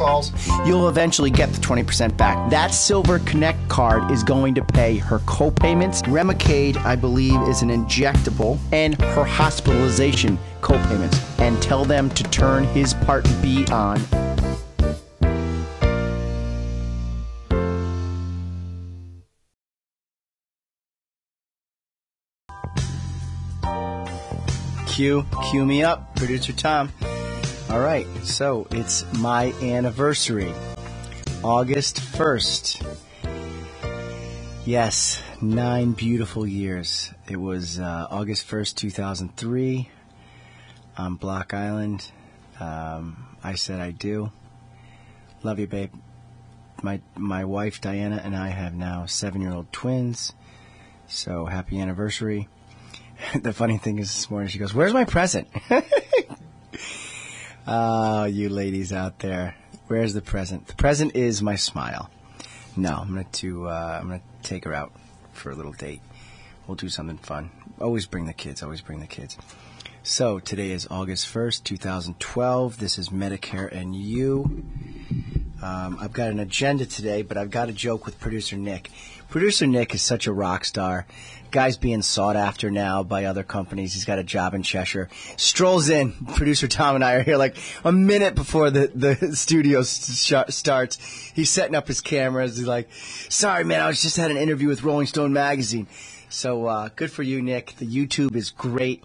calls, you'll eventually get the 20% back. That Silver Connect card is going to pay her co-payments. Remicade, I believe, is an injectable, and her hospitalization co-payments. And tell them to turn his Part B on. Cue me up, Producer Tom. All right, so it's my anniversary, August 1st. Yes, 9 beautiful years. It was August 1st, 2003, on Block Island. I said I do. Love you, babe. My wife, Diana, and I have now 7-year-old twins, so happy anniversary. The funny thing is this morning she goes, "Where's my present?" Oh, you ladies out there. Where's the present? The present is my smile. No, I'm gonna take her out for a little date. We'll do something fun. Always bring the kids. So today is August 1st, 2012. This is Medicare and You. I've got an agenda today, but I've got a joke with Producer Nick. Producer Nick is such a rock star. Guy's being sought after now by other companies. He's got a job in Cheshire. Strolls in. Producer Tom and I are here like a minute before the studio starts. He's setting up his cameras. He's like, "Sorry, man, I just had an interview with Rolling Stone magazine." So good for you, Nick. The YouTube is great.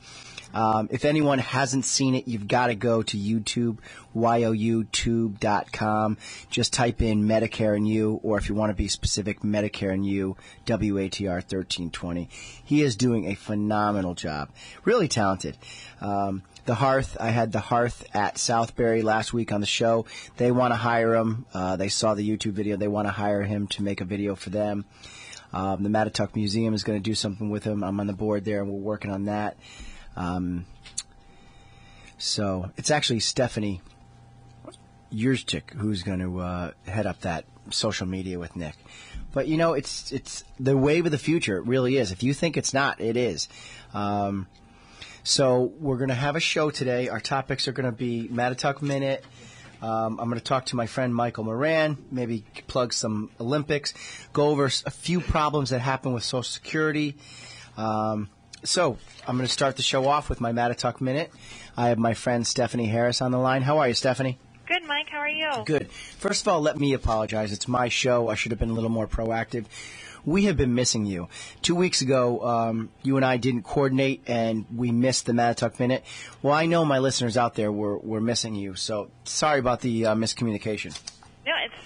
If anyone hasn't seen it, you've got to go to YouTube, youtube.com. Just type in Medicare and You, or if you want to be specific, Medicare and You, WATR 1320. He is doing a phenomenal job. Really talented. The Hearth, I had The Hearth at Southbury last week on the show. They want to hire him. They saw the YouTube video. They want to hire him to make a video for them. The Mattatuck Museum is going to do something with him. I'm on the board there, and we're working on that. So it's actually Stephanie Yurzchik who's going to head up that social media with Nick. But you know, it's the wave of the future. It really is. If you think it's not, it is. So we're going to have a show today. Our topics are going to be Mattatuck Minute. I'm going to talk to my friend Michael Moran, maybe plug some Olympics, go over a few problems that happen with Social Security. So I'm going to start the show off with my Mattatuck Minute. I have my friend Stephanie Harris on the line. How are you, Stephanie? Good, Mike. How are you? Good. First of all, let me apologize. It's my show. I should have been a little more proactive. We have been missing you. 2 weeks ago, you and I didn't coordinate, and we missed the Mattatuck Minute. Well, I know my listeners out there were missing you, so sorry about the miscommunication. No, it's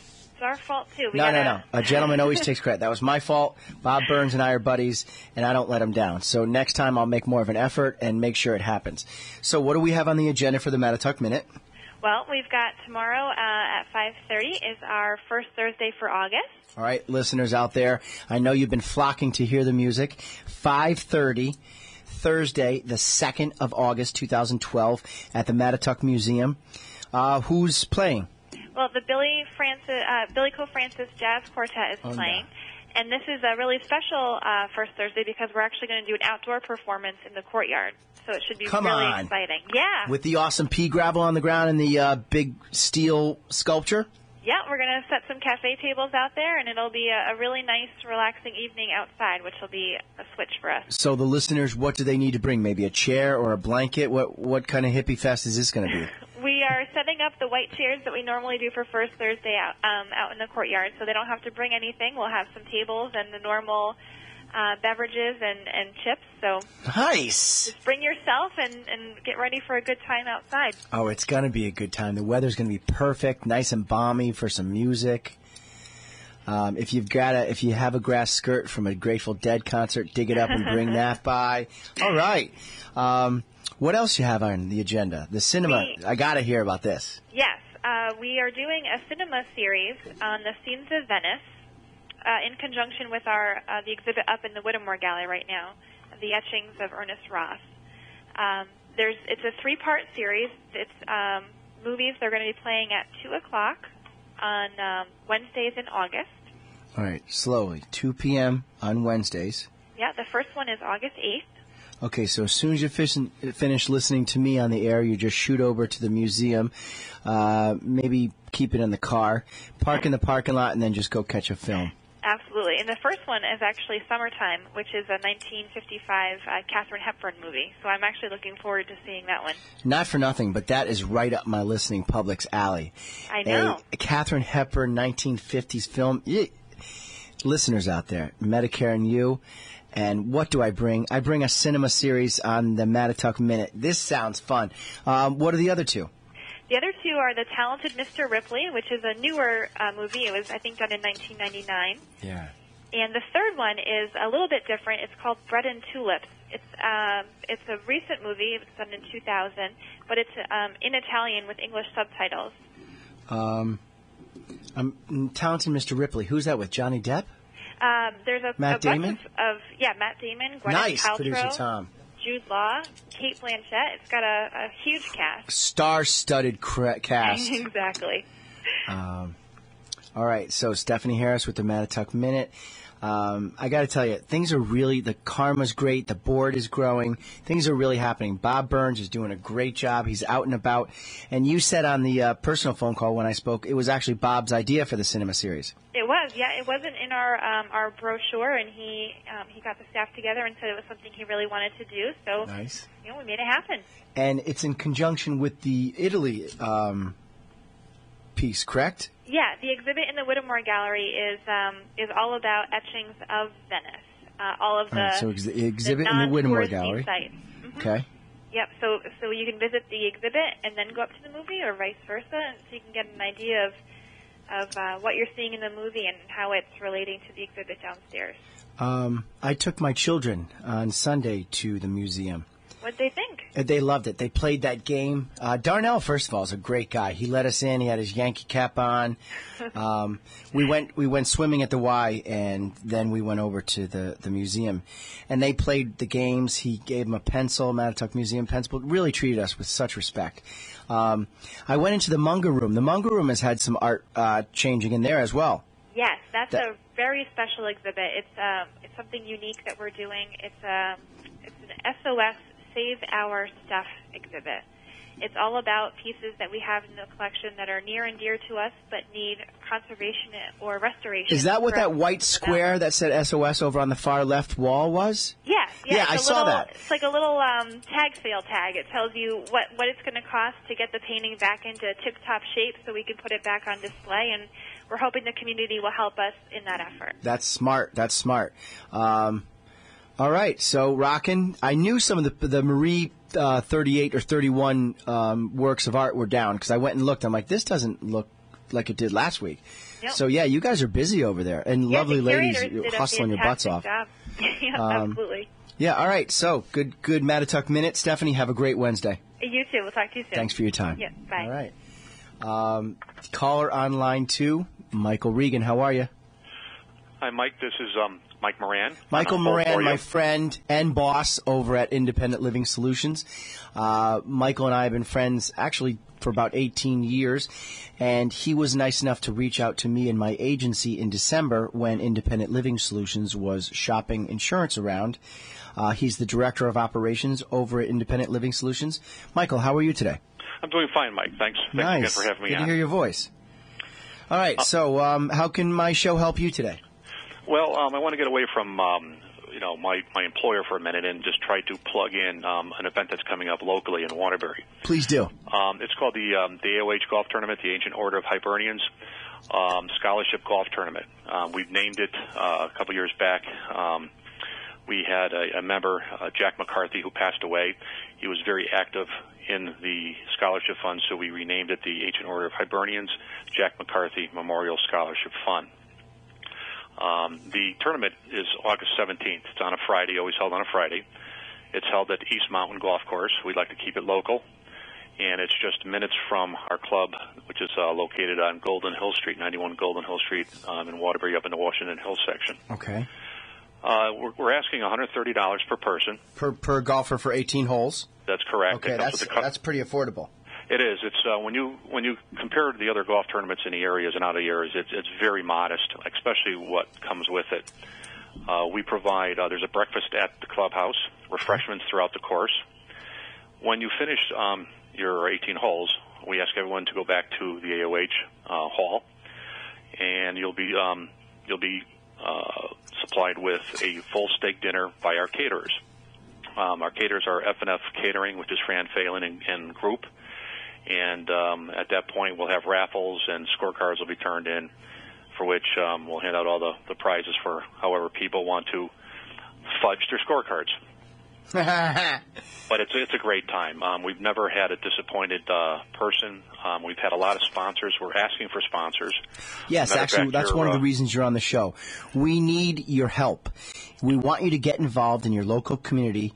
our fault, too. No. A gentleman always takes credit. That was my fault. Bob Burns and I are buddies, and I don't let him down. So next time I'll make more of an effort and make sure it happens. So what do we have on the agenda for the Mattatuck Minute? Well, we've got tomorrow at 5:30 is our first Thursday for August. All right, listeners out there, I know you've been flocking to hear the music. 5:30, Thursday, the 2nd of August, 2012, at the Mattatuck Museum. Who's playing? Well, the Billy Co-Francis Jazz Quartet is playing. No. And this is a really special first Thursday because we're actually going to do an outdoor performance in the courtyard. So it should be really exciting. Yeah. With the awesome pea gravel on the ground and the big steel sculpture? Yeah, we're going to set some cafe tables out there, and it'll be a really nice, relaxing evening outside, which will be a switch for us. So the listeners, what do they need to bring? Maybe a chair or a blanket? What kind of hippie fest is this going to be? We are setting up the white chairs that we normally do for First Thursday out in the courtyard, so they don't have to bring anything. We'll have some tables and the normal beverages and chips. So nice. Just bring yourself and get ready for a good time outside. Oh, it's going to be a good time. The weather's going to be perfect, nice and balmy for some music. If you have a grass skirt from a Grateful Dead concert, dig it up and bring that by. All right. What else you have on the agenda? The cinema. I got to hear about this. Yes. We are doing a cinema series on the scenes of Venice in conjunction with the exhibit up in the Whittemore Gallery right now, the etchings of Ernest Ross. It's a 3-part series. It's movies they're going to be playing at 2 o'clock on Wednesdays in August. All right, slowly. 2 p.m. on Wednesdays. Yeah, the first one is August 8th. Okay, so as soon as you finish listening to me on the air, you just shoot over to the museum. Maybe keep it in the car, park in the parking lot, and then just go catch a film. Absolutely. And the first one is actually Summertime, which is a 1955 Katharine Hepburn movie. So I'm actually looking forward to seeing that one. Not for nothing, but that is right up my listening public's alley. I know. A Katharine Hepburn 1950s film. Listeners out there, Medicare and You. And what do I bring? I bring a cinema series on the Mattatuck Minute. This sounds fun. What are the other two? The other two are The Talented Mr. Ripley, which is a newer movie. It was, I think, done in 1999. Yeah. And the third one is a little bit different. It's called Bread and Tulips. It's a recent movie. It was done in 2000, but it's in Italian with English subtitles. Talented Mr. Ripley. Who's that with? Johnny Depp? There's a Matt Damon? bunch of Matt Damon, Gwyneth Nice, Paltrow, producer Tom. Jude Law, Kate Blanchett. It's got a huge cast. Star-studded cast. Exactly. All right, so Stephanie Harris with the Mattatuck Minute. I got to tell you, things are really, the karma's great, the board is growing, things are really happening. Bob Burns is doing a great job. He's out and about. And you said on the personal phone call when I spoke, it was actually Bob's idea for the cinema series. It was, yeah. It wasn't in our brochure, and he got the staff together and said it was something he really wanted to do. So, nice. We made it happen. And it's in conjunction with the Italy piece, correct? Yeah, the exhibit in the Whittemore Gallery is all about etchings of Venice. All of the right, so exhibit in the Whittemore Gallery. Sites. Mm-hmm. Okay. Yep. So you can visit the exhibit and then go up to the movie, or vice versa, and so you can get an idea of what you're seeing in the movie and how it's relating to the exhibit downstairs. I took my children on Sunday to the museum. What'd they think? They loved it. They played that game. Darnell, first of all, is a great guy. He let us in. He had his Yankee cap on. We went swimming at the Y, and then we went over to the museum. And they played the games. He gave them a pencil, Mattatuck Museum pencil. Really treated us with such respect. I went into the Munger Room. The Munger Room has had some art changing in there as well. Yes, that's a very special exhibit. It's something unique that we're doing. It's an SOS Save Our Stuff exhibit. It's all about pieces that we have in the collection that are near and dear to us but need conservation or restoration. Is that what that white square that said SOS over on the far left wall was? Yeah, I saw that. It's like a little tag sale tag. It tells you what it's going to cost to get the painting back into tip-top shape so we can put it back on display, and we're hoping the community will help us in that effort. That's smart. All right, so rockin'. I knew some of the Marie 38 or 31 works of art were down because I went and looked. I'm like, this doesn't look like it did last week. Yep. So, yeah, you guys are busy over there. And lovely ladies hustling your butts off. Job. Yeah, absolutely. Yeah, all right. So, good Mattatuck Minute. Stephanie, have a great Wednesday. You too. We'll talk to you soon. Thanks for your time. Yeah, bye. All right. Caller on line 2, Michael Regan. How are you? Hi, Mike. This is Mike Moran. Michael Moran, my friend and boss over at Independent Living Solutions. Michael and I have been friends actually for about 18 years, and he was nice enough to reach out to me and my agency in December when Independent Living Solutions was shopping insurance around. He's the Director of Operations over at Independent Living Solutions. Michael, how are you today? I'm doing fine, Mike. Thanks again for having me Good on. to hear your voice. All right, so how can my show help you today? Well, I want to get away from my employer for a minute and just try to plug in an event that's coming up locally in Waterbury. Please do. It's called the AOH Golf Tournament, the Ancient Order of Hibernians Scholarship Golf Tournament. We've named it a couple years back. We had a member, Jack McCarthy, who passed away. He was very active in the scholarship fund, so we renamed it the Ancient Order of Hibernians Jack McCarthy Memorial Scholarship Fund. The tournament is August 17th. It's on a Friday, always held on a Friday. It's held at East Mountain Golf Course. We'd like to keep it local. And it's just minutes from our club, which is located on Golden Hill Street, 91 Golden Hill Street in Waterbury up in the Washington Hills section. Okay. We're asking $130 per person. Per golfer for 18 holes? That's correct. Okay, that's pretty affordable. It is. It's when you compare to the other golf tournaments in the areas and out of the areas, it's very modest, especially what comes with it. We provide there's a breakfast at the clubhouse, refreshments throughout the course. When you finish your 18 holes, we ask everyone to go back to the AOH hall, and you'll be supplied with a full steak dinner by our caterers. Our caterers are F&F Catering, which is Fran Phelan and group. And at that point, we'll have raffles and scorecards will be turned in, for which we'll hand out all the prizes for however people want to fudge their scorecards. But it's a great time. We've never had a disappointed person. We've had a lot of sponsors. We're asking for sponsors. Yes, actually, that's one of the reasons you're on the show. We need your help. We want you to get involved in your local community.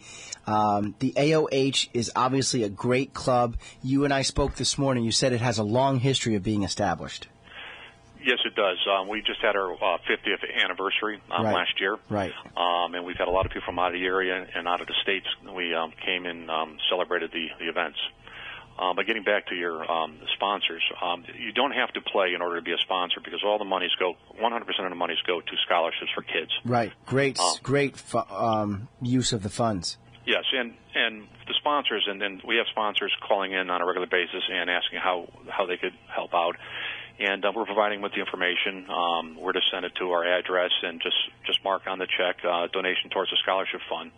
The AOH is obviously a great club. You and I spoke this morning. You said it has a long history of being established. Yes, it does. We just had our 50th anniversary last year. Right. And we've had a lot of people from out of the area and out of the states. We came and celebrated the events. But getting back to your sponsors, you don't have to play in order to be a sponsor because all the monies 100% of the monies go to scholarships for kids. Right. Great use of the funds. Yes, and the sponsors, and then we have sponsors calling in on a regular basis and asking how they could help out. And we're providing with the information where to send it to our address and just mark on the check donation towards the scholarship fund.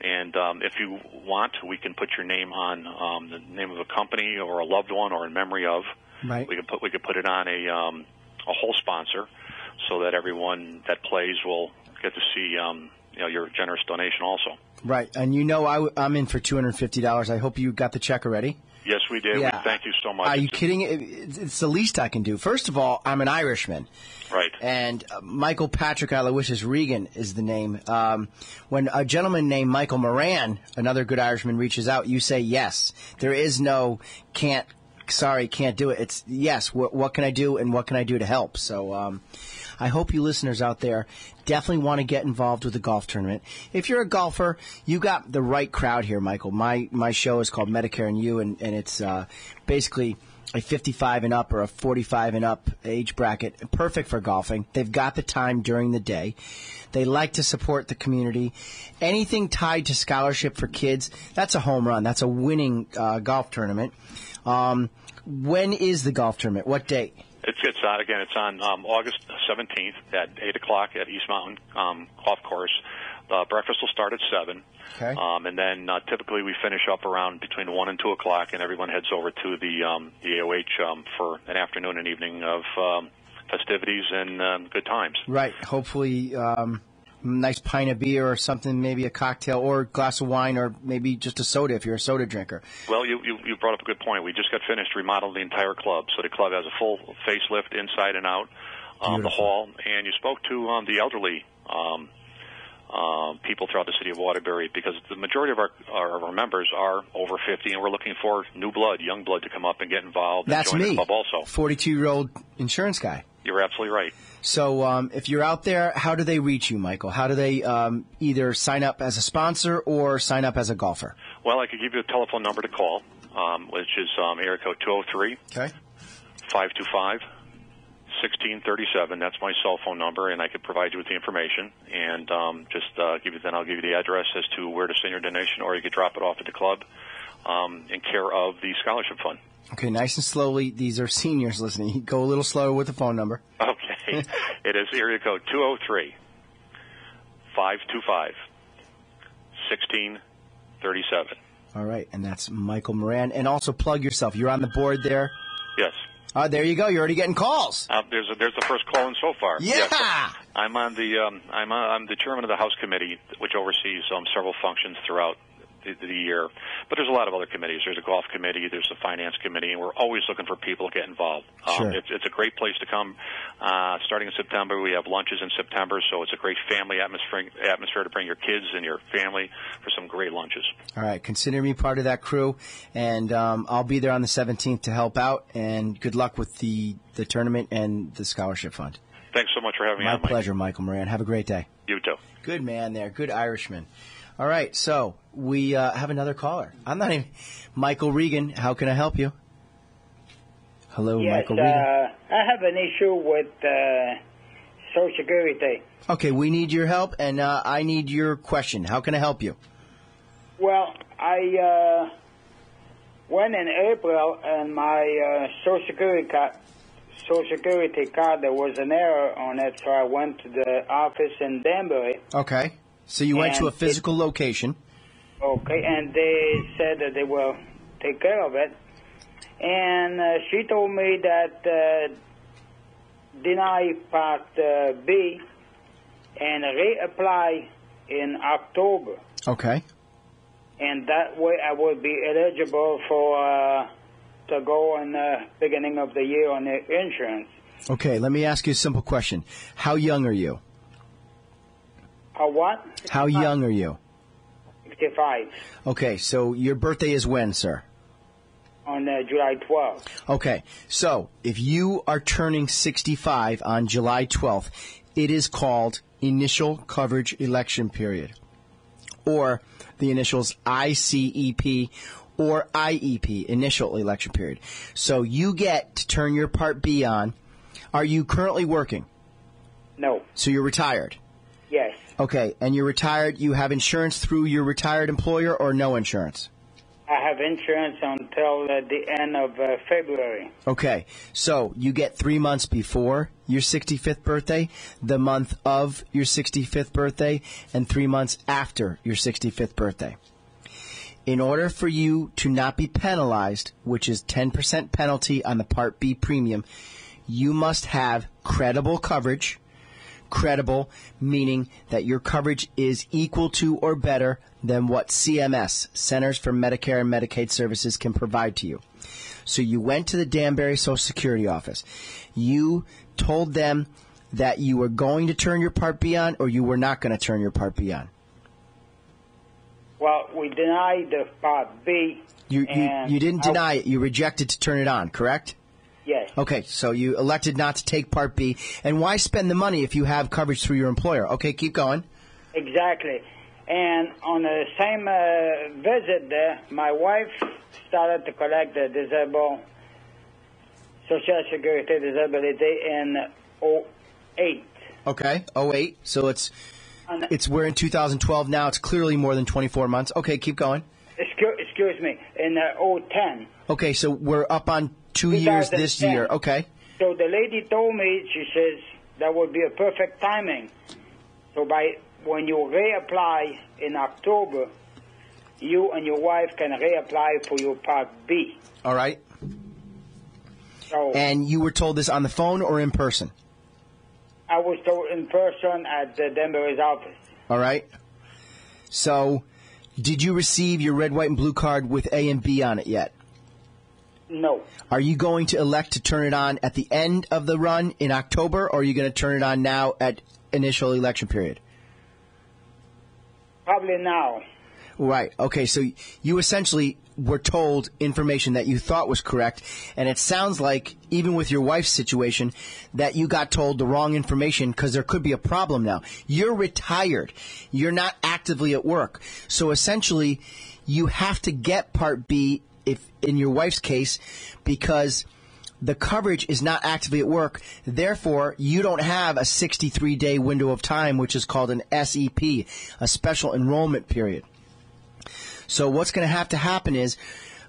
And if you want, we can put your name on the name of a company or a loved one or in memory of. Right. We could put it on a whole sponsor so that everyone that plays will get to see your generous donation also. Right. And I'm in for $250. I hope you got the check already. Yes, we did. Yeah. Thank you so much. Are you kidding? It's the least I can do. First of all, I'm an Irishman. Right. And Michael Patrick Aloysius Regan is the name. When a gentleman named Michael Moran, another good Irishman, reaches out, you say yes. There is no can't do it. It's yes, what can I do and what can I do to help? So I hope you listeners out there definitely want to get involved with the golf tournament. If you're a golfer, you got the right crowd here, Michael. My show is called Medicare and You, and it's basically a 55 and up or a 45 and up age bracket, perfect for golfing. They've got the time during the day. They like to support the community. Anything tied to scholarship for kids, that's a home run. That's a winning golf tournament. When is the golf tournament? What date? It's on August 17th at 8 o'clock at East Mountain Golf Course. Breakfast will start at 7. Okay. And then typically we finish up around between 1 and 2 o'clock, and everyone heads over to the AOH for an afternoon and evening of festivities and good times. Right. Hopefully nice pint of beer or something, maybe a cocktail or a glass of wine or maybe just a soda if you're a soda drinker. Well, you brought up a good point. We just got finished remodeling the entire club, so the club has a full facelift inside and out, the hall. And you spoke to the elderly people throughout the city of Waterbury because the majority of our members are over 50, and we're looking for new blood, young blood to come up and get involved and join the club also. 42-year-old insurance guy. You're absolutely right. So if you're out there, how do they reach you, Michael? How do they either sign up as a sponsor or sign up as a golfer? Well, I could give you a telephone number to call, which is area code 203 525 1637. That's my cell phone number, and I could provide you with the information. And I'll give you the address as to where to send your donation, or you could drop it off at the club in care of the scholarship fund. Okay, nice and slowly. These are seniors listening. Go a little slower with the phone number. Okay. It is area code 203 525 1637. All right, and that's Michael Moran. And also plug yourself. You're on the board there? Yes. There you go. You're already getting calls. There's the first call in so far. Yeah. Yes. I'm on I'm the chairman of the House Committee, which oversees several functions throughout the year. But there's a lot of other committees. There's a golf committee, there's a finance committee, and we're always looking for people to get involved. Sure. It's a great place to come. Starting in September, we have lunches in September, so it's a great family atmosphere to bring your kids and your family for some great lunches. All right, consider me part of that crew, and I'll be there on the 17th to help out, and good luck with the tournament and the scholarship fund. Thanks so much for having me on, Mike. My pleasure, Michael Moran. Have a great day. You too. Good man there. Good Irishman. All right, so we have another caller. I'm not even... Michael Regan, how can I help you? Hello, Michael Regan. I have an issue with Social Security. Okay, we need your help, and I need your question. How can I help you? Well, I when in April, and my Social Security card, there was an error on it, so I went to the office in Danbury. Okay. So you went to a physical location. Okay, and they said that they will take care of it. And she told me that deny Part B and reapply in October. Okay. And that way I would be eligible for to go in the beginning of the year on the insurance. Okay, let me ask you a simple question. How young are you? How what? How young are you? 65. Okay, so your birthday is when, sir? On July 12th. Okay, so if you are turning 65 on July 12th, it is called Initial Coverage Election Period, or the initials ICEP or IEP, Initial Election Period. So you get to turn your Part B on. Are you currently working? No. So you're retired? Yes. Okay, and you're retired, you have insurance through your retired employer or no insurance? I have insurance until the end of February. Okay, so you get 3 months before your 65th birthday, the month of your 65th birthday, and 3 months after your 65th birthday. In order for you to not be penalized, which is 10% penalty on the Part B premium, you must have credible coverage. Credible meaning that your coverage is equal to or better than what CMS, Centers for Medicare and Medicaid Services, can provide to you. So you went to the Danbury Social Security office. You told them that you were going to turn your Part B on or you were not going to turn your Part B on. Well, we denied the Part B. You didn't deny it. You rejected to turn it on, correct? Yes. Okay, so you elected not to take Part B. And why spend the money if you have coverage through your employer? Okay, keep going. Exactly. And on the same visit there, my wife started to collect the Social Security disability in 2008. Okay, 2008. So we're in 2012 now. It's clearly more than 24 months. Okay, keep going. Excuse me, in 2010. Okay, so we're up on 2 years this year. Okay. So the lady told me, she says, that would be a perfect timing. So when you reapply in October, you and your wife can reapply for your Part B. All right. So, and you were told this on the phone or in person? I was told in person at the Danbury's office. All right. So, did you receive your red, white, and blue card with A and B on it yet? No. Are you going to elect to turn it on at the end of the run in October, or are you going to turn it on now at initial election period? Probably now. Right. Okay, so you essentially were told information that you thought was correct, and it sounds like, even with your wife's situation, that you got told the wrong information because there could be a problem now. You're retired. You're not actively at work. So essentially, you have to get Part B, if in your wife's case, because the coverage is not actively at work. Therefore, you don't have a 63-day window of time, which is called an SEP, a special enrollment period. So what's going to happen is,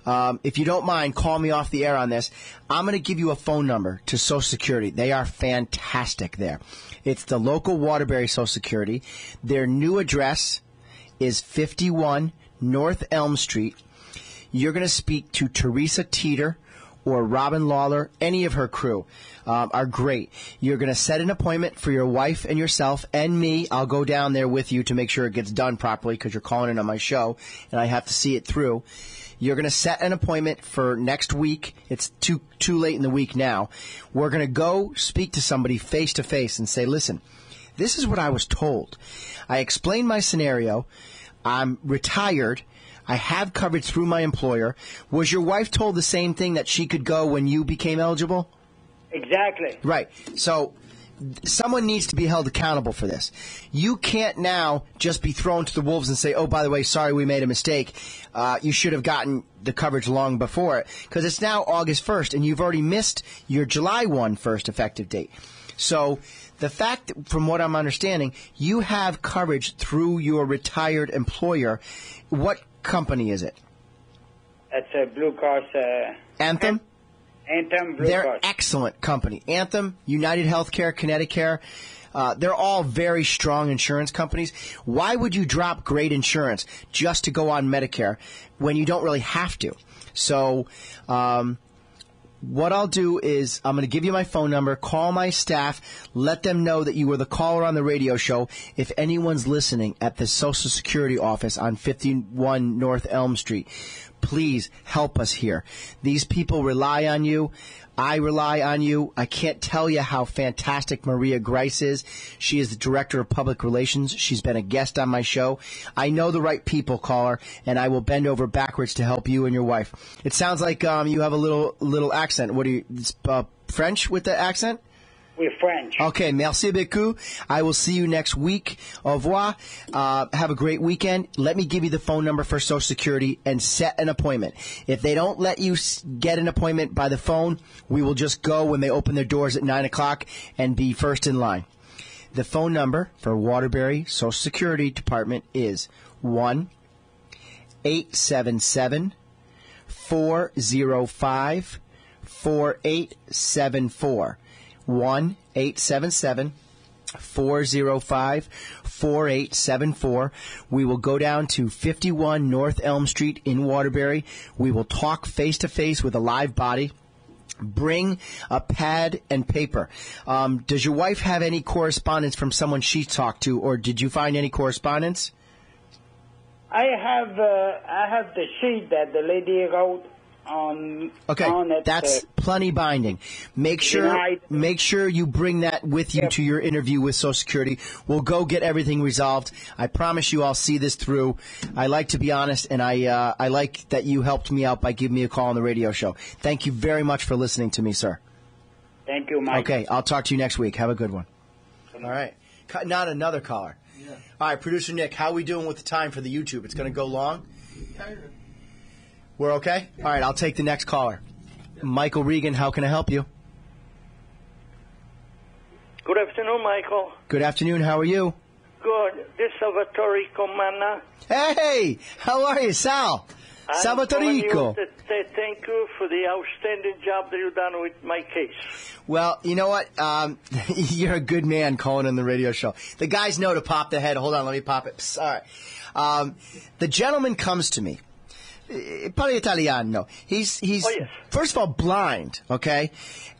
if you don't mind, call me off the air on this. I'm going to give you a phone number to Social Security. They are fantastic there. It's the local Waterbury Social Security. Their new address is 51 North Elm Street. You're going to speak to Teresa Teeter or Robin Lawler. Any of her crew are great. You're going to set an appointment for your wife and yourself and me. I'll go down there with you to make sure it gets done properly because you're calling in on my show and I have to see it through. You're going to set an appointment for next week. It's too late in the week now. We're going to go speak to somebody face to face and say, listen, this is what I was told. I explained my scenario. I'm retired. I have coverage through my employer. Was your wife told the same thing, that she could go when you became eligible? Exactly. Right. So someone needs to be held accountable for this. You can't now just be thrown to the wolves and say, oh, by the way, sorry, we made a mistake. You should have gotten the coverage long before it, because it's now August 1st, and you've already missed your July 1 first effective date. So the fact that, from what I'm understanding, you have coverage through your retired employer. What company is it? That's a Blue Cross. Anthem? Anthem Blue They're Cross. excellent company. Anthem, United Healthcare, Connecticut, they're all very strong insurance companies. Why would you drop great insurance just to go on Medicare when you don't really have to? So, what I'll do is I'm going to give you my phone number, call my staff, let them know that you were the caller on the radio show. If anyone's listening at the Social Security office on 51 North Elm Street, please help us here. These people rely on you. I rely on you. I can't tell you how fantastic Maria Grice is. She is the Director of Public Relations. She's been a guest on my show. I know the right people, caller, and I will bend over backwards to help you and your wife. It sounds like you have a little accent. What do you, French with the accent? We're French. Okay, merci beaucoup. I will see you next week. Au revoir. Have a great weekend. Let me give you the phone number for Social Security and set an appointment. If they don't let you get an appointment by the phone, we will just go when they open their doors at 9 o'clock and be first in line. The phone number for Waterbury Social Security Department is 1-877-405-4874. 1-877-405-4874. We will go down to 51 North Elm Street in Waterbury. We will talk face-to-face with a live body. Bring a pad and paper. Does your wife have any correspondence from someone she talked to, or did you find any correspondence? I have the sheet that the lady wrote on. Okay, on it, that's plenty binding. Make sure you bring that with you to your interview with Social Security. We'll go get everything resolved. I promise you I'll see this through. I like to be honest, and I like that you helped me out by giving me a call on the radio show. Thank you very much for listening to me, sir. Thank you, Mike. Okay, I'll talk to you next week. Have a good one. All right. Not another caller. Yeah. All right, Producer Nick, how are we doing with the time for the YouTube? It's going to go long? We're okay? All right, I'll take the next caller. Michael Regan, how can I help you? Good afternoon, Michael. Good afternoon, how are you? Good. This is Salvatore Comana. Hey, how are you, Sal? Salvatorico. To say thank you for the outstanding job that you've done with my case. Well, you know what? You're a good man calling in the radio show. The guys know to pop the head. Hold on, let me pop it. Psst, all right. The gentleman comes to me. Parla Italiano. He's Oh, yes. First of all, blind, okay?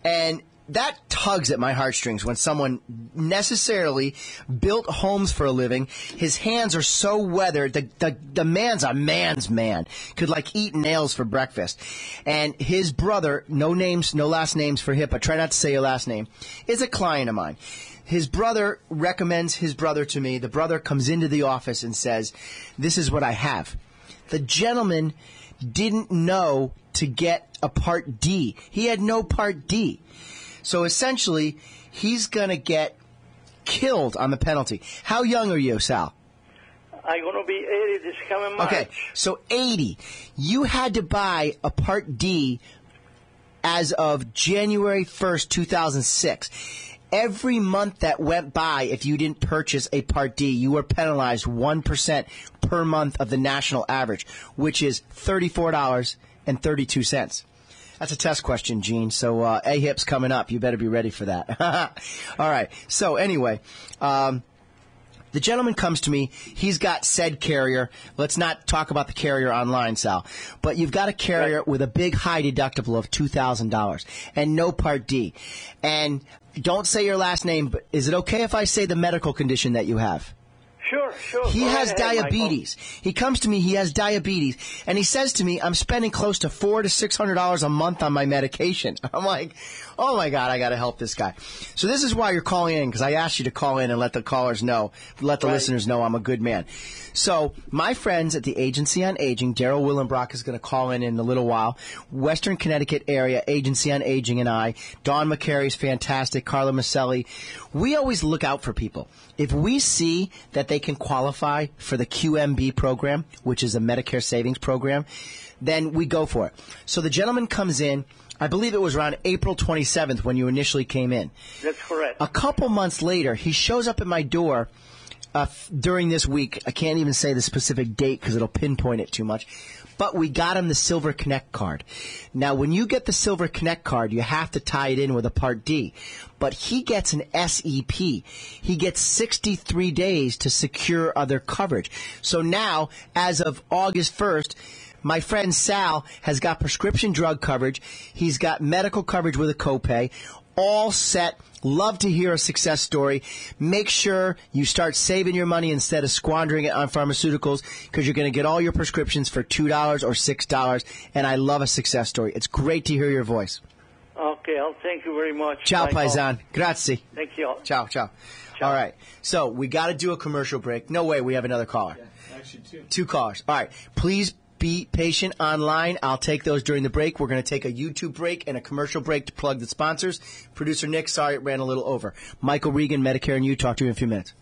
And that tugs at my heartstrings when someone necessarily built homes for a living. His hands are so weathered. The man's a man's man. Could like eat nails for breakfast. And his brother, no names, no last names for HIPAA, try not to say your last name, is a client of mine. His brother recommends his brother to me. The brother comes into the office and says, this is what I have. The gentleman didn't know to get a Part D. He had no Part D. So essentially, he's going to get killed on the penalty. How young are you, Sal? I'm going to be 80 this coming March. Okay, so 80. You had to buy a Part D as of January 1st, 2006. Every month that went by, if you didn't purchase a Part D, you were penalized 1% per month of the national average, which is $34.32. That's a test question, Gene. So AHIP's coming up. You better be ready for that. All right. So anyway, the gentleman comes to me. He's got said carrier. Let's not talk about the carrier online, Sal. But you've got a carrier with a big high deductible of $2,000 and no Part D. And don't say your last name, but is it okay if I say the medical condition that you have? Sure. He has diabetes. Michael. He comes to me, he has diabetes, and he says to me, I'm spending close to $400 to $600 a month on my medication. I'm like, oh my God, I got to help this guy. So this is why you're calling in, because I asked you to call in and let the callers know, let the listeners know I'm a good man. So my friends at the Agency on Aging, Daryl Willenbrock is going to call in a little while. Western Connecticut area, Agency on Aging and I, Dawn McCary's fantastic, Carla Maselli. We always look out for people. If we see that they can qualify for the QMB program, which is a Medicare savings program, then we go for it. So the gentleman comes in, I believe it was around April 27th when you initially came in. That's correct. A couple months later, he shows up at my door during this week. I can't even say the specific date because it'll pinpoint it too much. But we got him the Silver Connect card. Now, when you get the Silver Connect card, you have to tie it in with a Part D. But he gets an SEP. He gets 63 days to secure other coverage. So now, as of August 1st, my friend Sal has got prescription drug coverage. He's got medical coverage with a copay. All set. Love to hear a success story. Make sure you start saving your money instead of squandering it on pharmaceuticals, because you're going to get all your prescriptions for $2 or $6. And I love a success story. It's great to hear your voice. Okay, I'll thank you very much. Ciao, Paisan. Grazie. Thank you. Ciao, ciao. All right. So we got to do a commercial break. No way. We have another caller. Yeah, actually, Two callers. All right. Please be patient online. I'll take those during the break. We're going to take a YouTube break and a commercial break to plug the sponsors. Producer Nick, sorry it ran a little over. Michael Regan, Medicare and You. Talk to you in a few minutes.